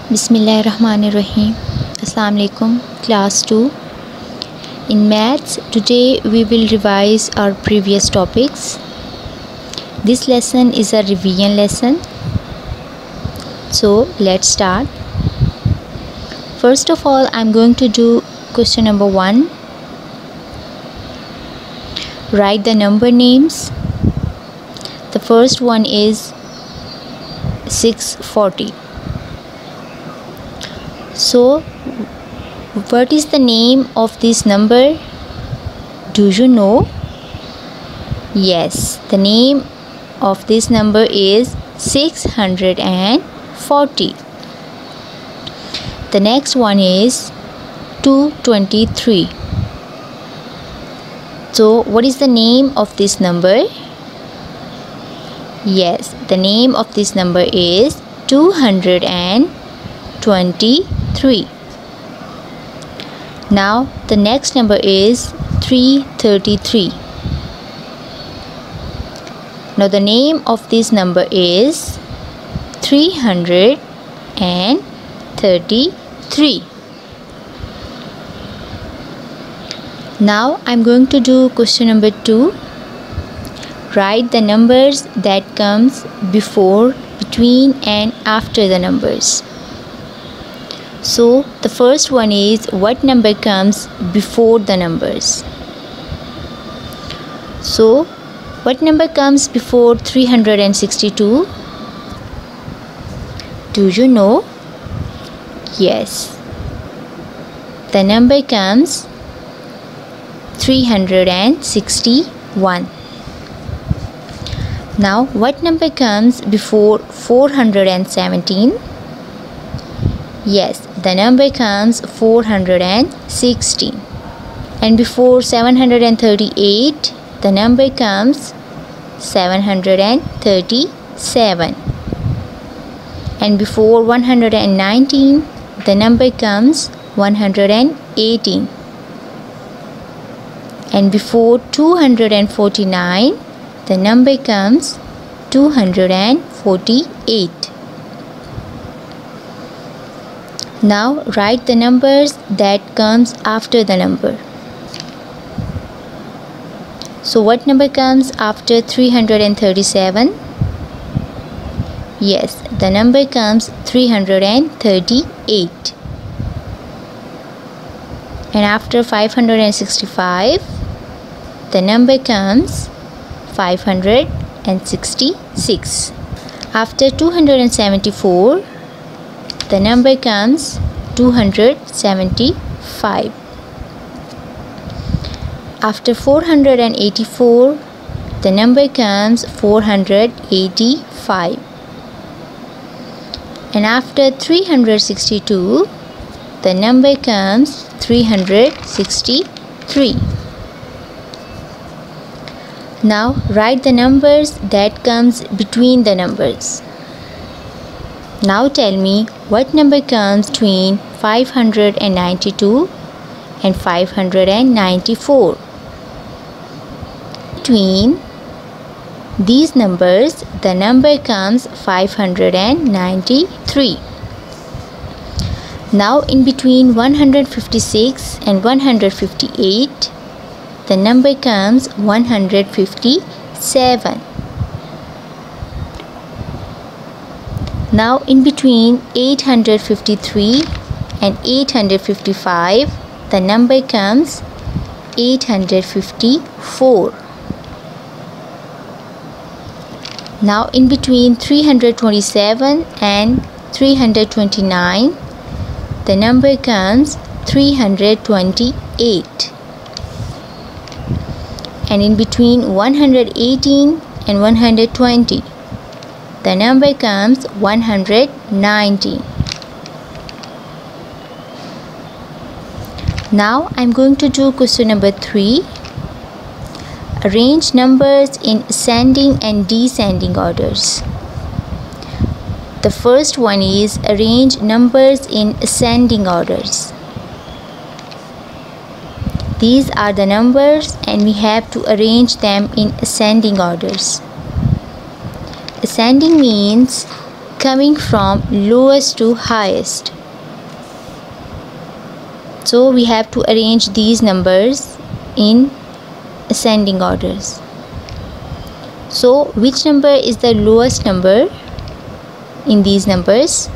Bismillahirrahmanirrahim. Assalamu alaikum, class 2. In maths, today we will revise our previous topics. This lesson is a revision lesson. So let's start. First of all, I'm going to do question number 1. Write the number names. The first one is 640. So, what is the name of this number? Do you know? Yes, the name of this number is 640. The next one is 223. So, what is the name of this number? Yes, the name of this number is 223. Now the next number is 333. Now the name of this number is 333. Now I'm going to do question number 2. Write the numbers that comes before, between and after the numbers. So the first one is what number comes before the numbers. So what number comes before 362? Do you know? Yes. The number comes 361. Now what number comes before 417? Yes, the number comes 416. And before 738, the number comes 737. And before 119, the number comes 118. And before 249, the number comes 248. Now write the numbers that comes after the number. So what number comes after 337? Yes, the number comes 338. And after 565, the number comes 566. After 274, the number comes 275. After 484, the number comes 485. And after 362, the number comes 363. Now write the numbers that comes between the numbers. Now tell me what number comes between 592 and 594. Between these numbers, the number comes 593. Now in between 156 and 158, the number comes 157. Now in between 853 and 855, the number comes 854. Now in between 327 and 329, the number comes 328. And in between 118 and 120, the number comes 119. Now I'm going to do question number 3. Arrange numbers in ascending and descending orders. The first one is arrange numbers in ascending orders. These are the numbers and we have to arrange them in ascending orders. Ascending means coming from lowest to highest. So we have to arrange these numbers in ascending orders. So which number is the lowest number in these numbers?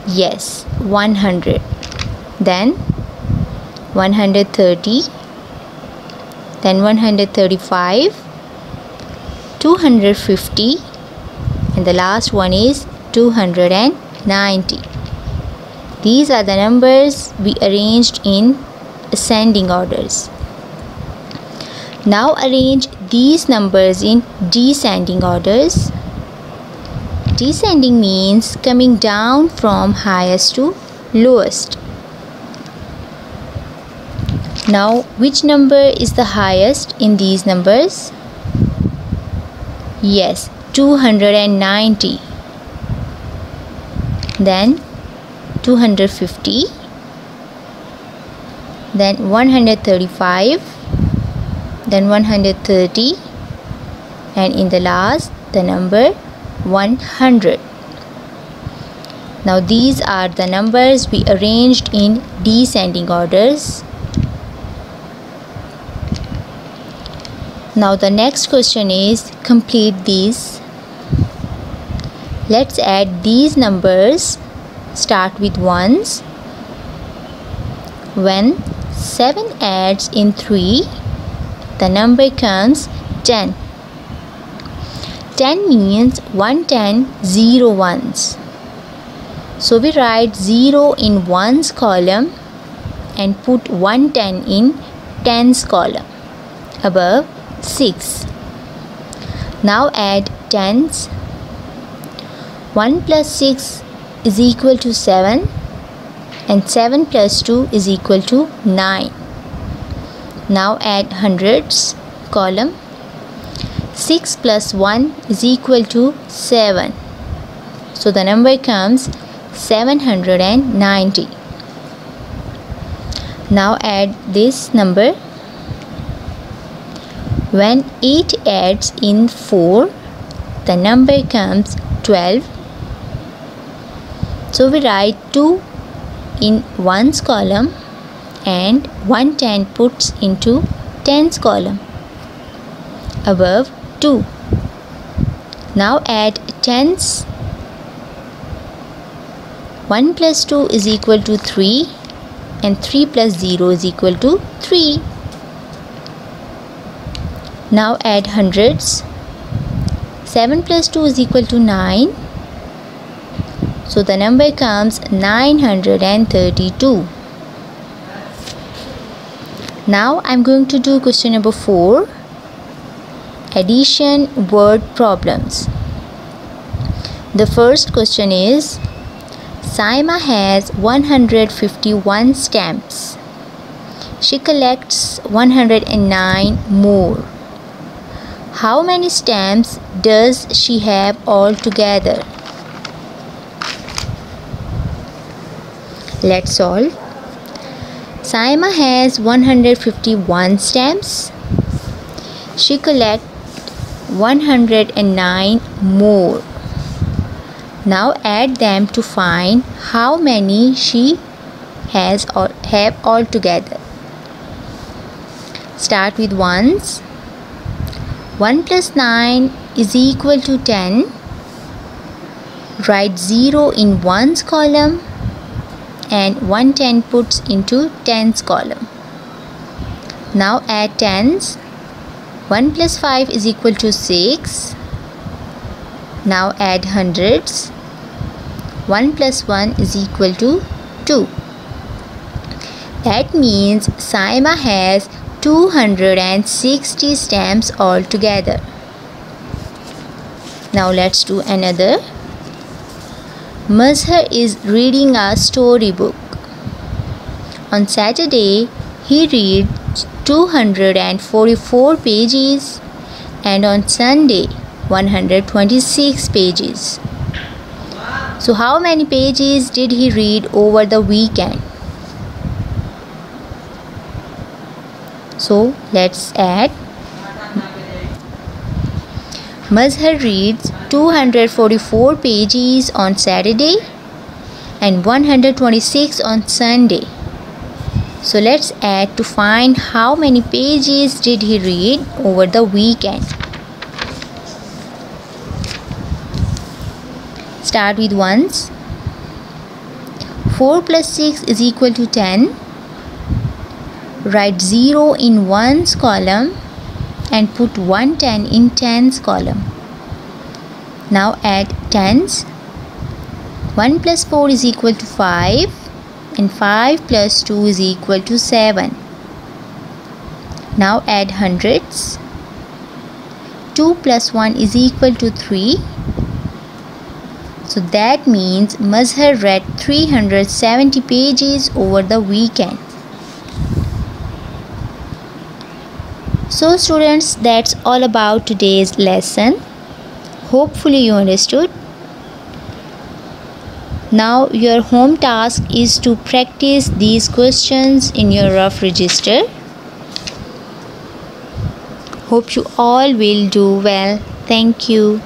Yes, 100. Then 130, then 135, 250, and the last one is 290. These are the numbers we arranged in ascending orders. Now arrange these numbers in descending orders. Descending means coming down from highest to lowest. Now which number is the highest in these numbers? Yes, 290. Then 250, then 135, then 130, and in the last the number 100. Now these are the numbers we arranged in descending orders. Now the next question is complete these. Let's add these numbers. Start with ones. When 7 adds in 3, the number comes 10. 10 means 110 0 ones. So we write 0 in ones column and put 110 in tens column. Above 6. Now add tens. 1 plus 6 is equal to 7, and 7 plus 2 is equal to 9. Now add hundreds column. 6 plus 1 is equal to 7. So the number comes 790. Now add this number. When 8 adds in 4, the number comes 12. So we write 2 in ones column and 110 puts into tens column. Above 2. Now add tens. 1 plus 2 is equal to 3, and 3 plus 0 is equal to 3. Now add hundreds. 7 plus 2 is equal to 9. So the number comes 932. Now I'm going to do question number 4. Addition word problems. The first question is, Saima has 151 stamps. She collects 109 more. How many stamps does she have altogether? Let's solve. Saima has 151 stamps. She collects 109 more. Now add them to find how many she has or have altogether. Start with ones. 1 plus 9 is equal to 10. Write 0 in ones column and 110 puts into tens column. Now add tens. 1 plus 5 is equal to 6. Now add hundreds. 1 plus 1 is equal to 2. That means Saima has 260 stamps altogether. Now let's do another. Mazhar is reading a storybook. On Saturday, he reads 244 pages, and on Sunday 126 pages. So how many pages did he read over the weekend? So let's add. Mazhar reads 244 pages on Saturday and 126 on Sunday. So let's add to find how many pages did he read over the weekend. Start with ones. 4 plus 6 is equal to 10. Write 0 in ones column and put 110 in tens column. Now add tens. 1 plus 4 is equal to 5 and 5 plus 2 is equal to 7. Now add hundreds. 2 plus 1 is equal to 3. So that means Mazhar read 370 pages over the weekend. So students, that's all about today's lesson. Hopefully you understood. Now your home task is to practice these questions in your rough register. Hope you all will do well. Thank you.